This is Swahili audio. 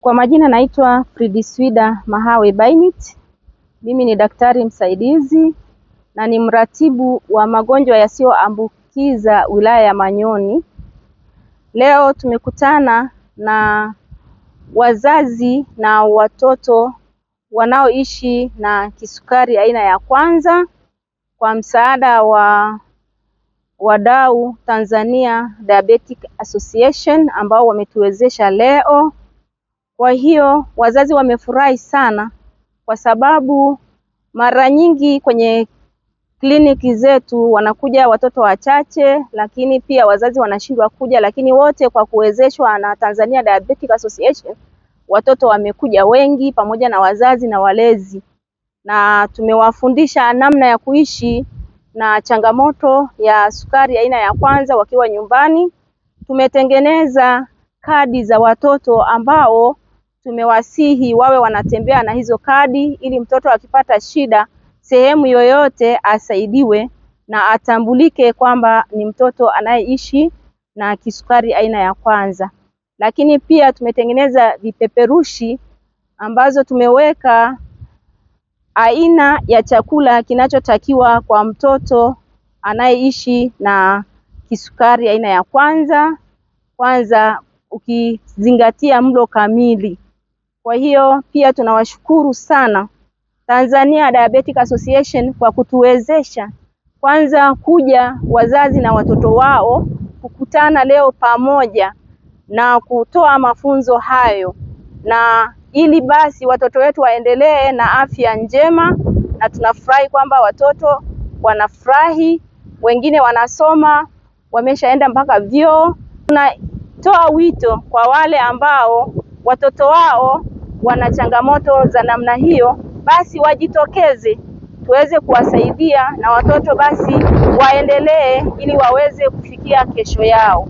Kwa majina naitwa Fridiswida Mahawe Bainit. Mimi ni daktari msaidizi na ni mratibu wa magonjwa yasiyoambukiza wilaya ya Manyoni. Leo tumekutana na wazazi na watoto wanaoishi na kisukari aina ya kwanza kwa msaada wa wadau Tanzania Diabetic Association ambao wametuwezesha leo. Kwa hiyo wazazi wamefurahi sana kwa sababu mara nyingi kwenye kliniki zetu wanakuja watoto wachache, lakini pia wazazi wanashindwa kuja, lakini wote kwa kuwezeshwa na Tanzania Diabetic Association watoto wamekuja wengi pamoja na wazazi na walezi, na tumewafundisha namna ya kuishi na changamoto ya sukari aina ya kwanza wakiwa nyumbani. Tumetengeneza kadi za watoto ambao tumewasihi wawe wanatembea na hizo kadi ili mtoto akipata shida sehemu yoyote asaidiwe na atambulike kwamba ni mtoto anayeishi na kisukari aina ya kwanza. Lakini pia tumetengeneza vipeperushi ambazo tumeweka aina ya chakula kinachotakiwa kwa mtoto anayeishi na kisukari aina ya kwanza ukizingatia mlo kamili. Kwa hiyo pia tunawashukuru sana Tanzania Diabetic Association kwa kutuwezesha kwanza kuja wazazi na watoto wao kukutana leo pamoja na kutoa mafunzo hayo, na ili basi watoto wetu waendelee na afya njema, na tunafurahi kwamba watoto wanafurahi, wengine wanasoma, wameshaenda mpaka vyuo. Tunatoa wito kwa wale ambao watoto wao wana changamoto za namna hiyo, basi wajitokeze tuweze kuwasaidia na watoto basi waendelee ili waweze kufikia kesho yao.